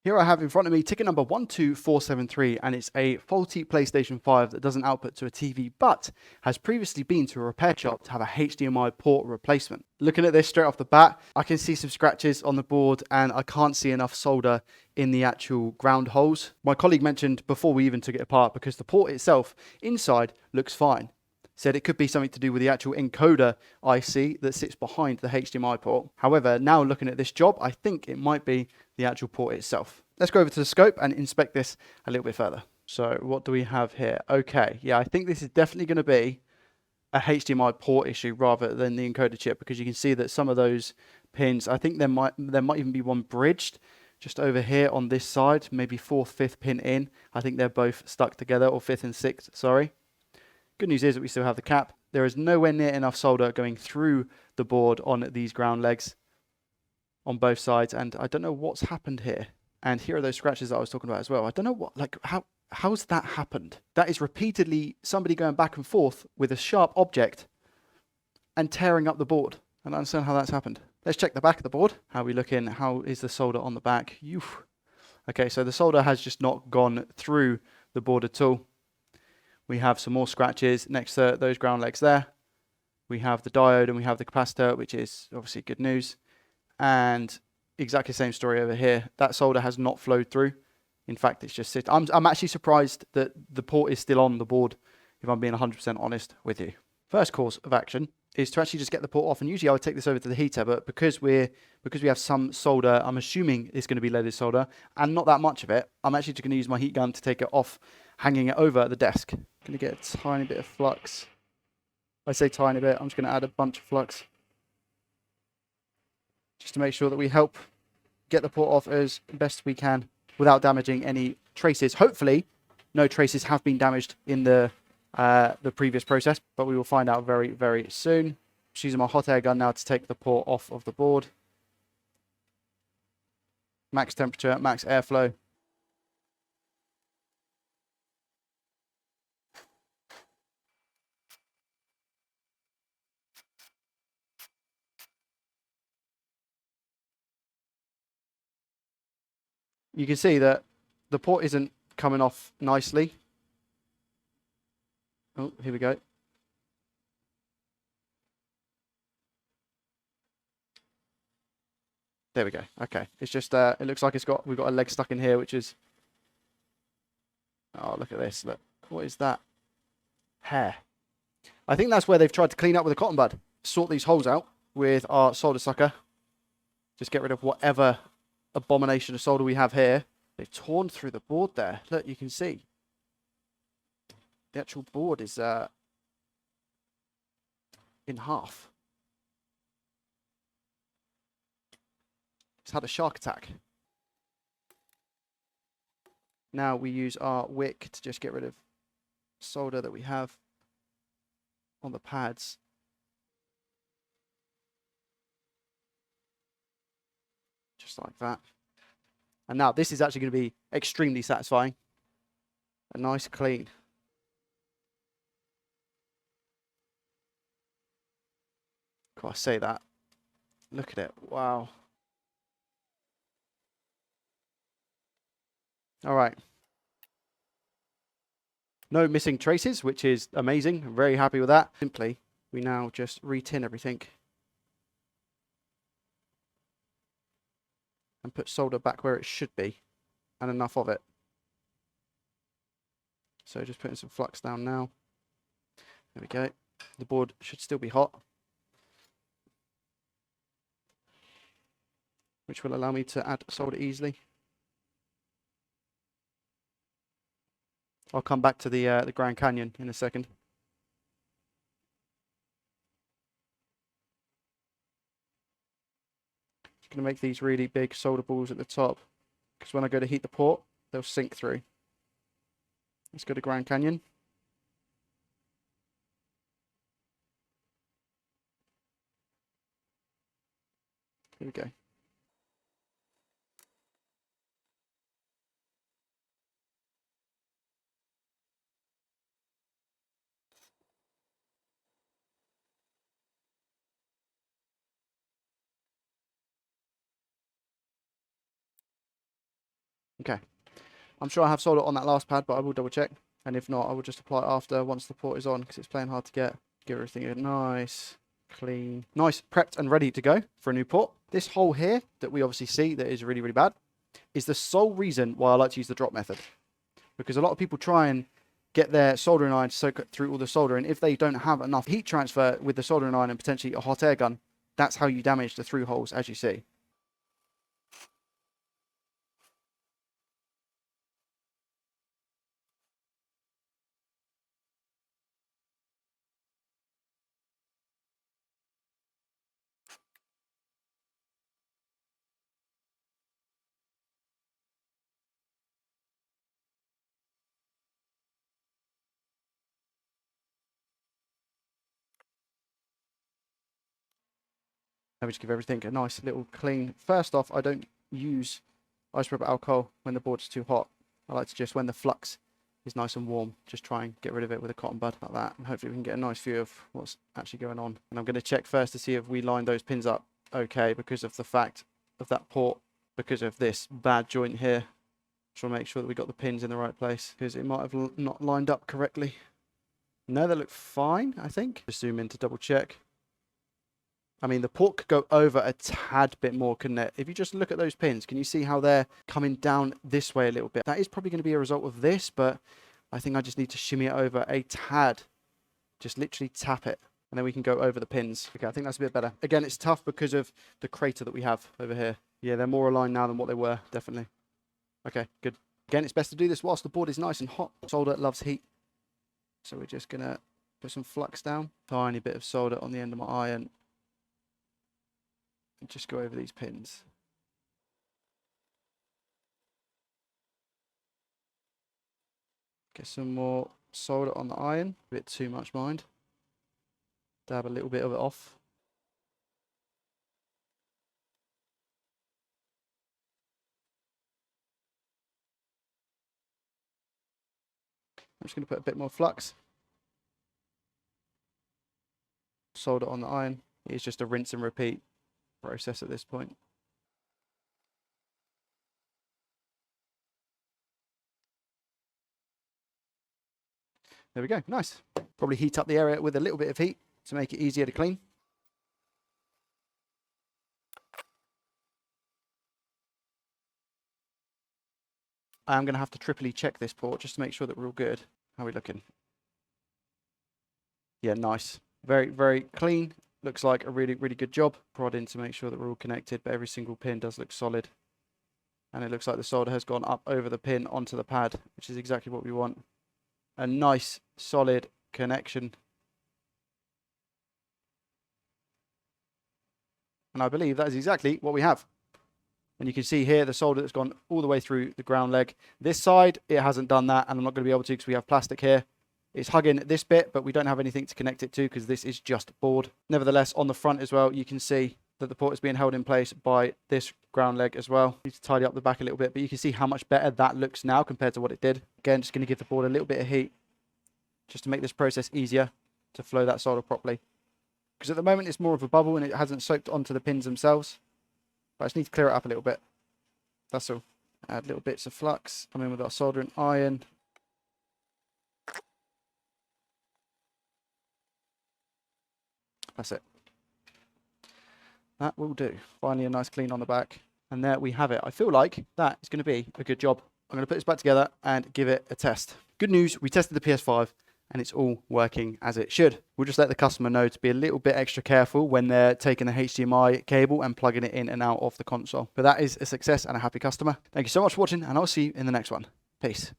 Here I have in front of me ticket number 12473, and it's a faulty PlayStation 5 that doesn't output to a TV, but has previously been to a repair shop to have a HDMI port replacement. Looking at this straight off the bat, I can see some scratches on the board, and I can't see enough solder in the actual ground holes. My colleague mentioned before we even took it apart, because the port itself inside looks fine, said it could be something to do with the actual encoder IC that sits behind the HDMI port. However, now looking at this job, I think it might be the actual port itself. Let's go over to the scope and inspect this a little bit further. So what do we have here? Okay, yeah, I think this is definitely going to be a HDMI port issue rather than the encoder chip, because you can see that some of those pins, I think there might even be one bridged just over here on this side, maybe 4th, 5th pin in. I think they're both stuck together, or 5th and 6th, sorry. Good news is that we still have the cap. There is nowhere near enough solder going through the board on these ground legs on both sides, and I don't know what's happened here. And here are those scratches that I was talking about as well. I don't know what, like, how's that happened? That is repeatedly somebody going back and forth with a sharp object and tearing up the board. I don't understand how that's happened. Let's check the back of the board. How are we looking? How is the solder on the back? Okay, so the solder has just not gone through the board at all. We have some more scratches next to those ground legs there. We have the diode and we have the capacitor, which is obviously good news. And exactly the same story over here. That solder has not flowed through. In fact, it's just sitting. I'm actually surprised that the port is still on the board, if I'm being 100% honest with you. First course of action is to actually just get the port off. And usually I would take this over to the heater, but because we have some solder, I'm assuming it's going to be leaded solder, and not that much of it, I'm actually just going to use my heat gun to take it off, hanging it over the desk. Going to get a tiny bit of flux. I say tiny bit, I'm just going to add a bunch of flux, just to make sure that we help get the port off as best we can without damaging any traces. Hopefully, no traces have been damaged in the previous process, but we will find out very, very soon. Just using my hot air gun now to take the port off of the board. Max temperature, max airflow. You can see that the port isn't coming off nicely. Oh, here we go. There we go. Okay, it's just it looks like we've got a leg stuck in here, which is, oh, look at this. Look, what is that? Hair. I think that's where they've tried to clean up with a cotton bud. Sort these holes out with our solder sucker. Just get rid of whatever abomination of solder we have here. They've torn through the board there. Look, you can see the actual board is in half. It's had a shark attack. Now we use our wick to just get rid of solder that we have on the pads. Just like that. And now this is actually going to be extremely satisfying. A nice clean. Cool, I say that. Look at it. Wow. All right. No missing traces, which is amazing. I'm very happy with that. Simply, we now just re-tin everything and put solder back where it should be, and enough of it. So just putting some flux down now. There we go. The board should still be hot, which will allow me to add solder easily. I'll come back to the Grand Canyon in a second. Just going to make these really big solder balls at the top, because when I go to heat the port, they'll sink through. Let's go to Grand Canyon. Here we go. Okay. I'm sure I have soldered on that last pad, but I will double check. And if not, I will just apply it after once the port is on, because it's playing hard to get. Give everything a nice, clean, nice, prepped and ready to go for a new port. This hole here that we obviously see that is really, really bad is the sole reason why I like to use the drop method. Because a lot of people try and get their soldering iron to soak through all the solder, and if they don't have enough heat transfer with the soldering iron and potentially a hot air gun, that's how you damage the through holes, as you see. Let me just give everything a nice little clean. First off, I don't use isopropyl alcohol when the board is too hot. I like to just, when the flux is nice and warm, just try and get rid of it with a cotton bud like that. And hopefully we can get a nice view of what's actually going on. And I'm going to check first to see if we lined those pins up okay because of the fact of that port, because of this bad joint here. Try to make sure that we got the pins in the right place because it might have not lined up correctly. No, they look fine, I think. Just zoom in to double check. I mean, the port could go over a tad bit more, couldn't it? If you just look at those pins, can you see how they're coming down this way a little bit? That is probably going to be a result of this, but I think I just need to shimmy it over a tad. Just literally tap it, and then we can go over the pins. Okay, I think that's a bit better. Again, it's tough because of the crater that we have over here. Yeah, they're more aligned now than what they were, definitely. Okay, good. Again, it's best to do this whilst the board is nice and hot. Solder loves heat. So we're just going to put some flux down. Tiny bit of solder on the end of my iron. And just go over these pins. Get some more solder on the iron. A bit too much, mind. Dab a little bit of it off. I'm just going to put a bit more flux. Solder on the iron. It's just a rinse and repeat process at this point. There we go, nice. Probably heat up the area with a little bit of heat to make it easier to clean. I am going to have to triply check this port just to make sure that we're all good. How are we looking? Yeah, nice. Very, very clean. Looks like a really, really good job. Prod in to make sure that we're all connected, but every single pin does look solid. And it looks like the solder has gone up over the pin onto the pad, which is exactly what we want. A nice, solid connection. And I believe that is exactly what we have. And you can see here the solder that's gone all the way through the ground leg. This side, it hasn't done that, and I'm not going to be able to because we have plastic here. It's hugging this bit, but we don't have anything to connect it to because this is just board. Nevertheless, on the front as well, you can see that the port is being held in place by this ground leg as well. Need to tidy up the back a little bit, but you can see how much better that looks now compared to what it did. Again, just going to give the board a little bit of heat just to make this process easier to flow that solder properly. Because at the moment it's more of a bubble and it hasn't soaked onto the pins themselves. But I just need to clear it up a little bit. That's all. Add little bits of flux. Come in with our soldering iron. That's it. That will do. Finally a nice clean on the back. And there we have it. I feel like that is going to be a good job. I'm going to put this back together and give it a test. Good news, we tested the PS5 and it's all working as it should. We'll just let the customer know to be a little bit extra careful when they're taking the HDMI cable and plugging it in and out of the console. But that is a success and a happy customer. Thank you so much for watching, and I'll see you in the next one. Peace.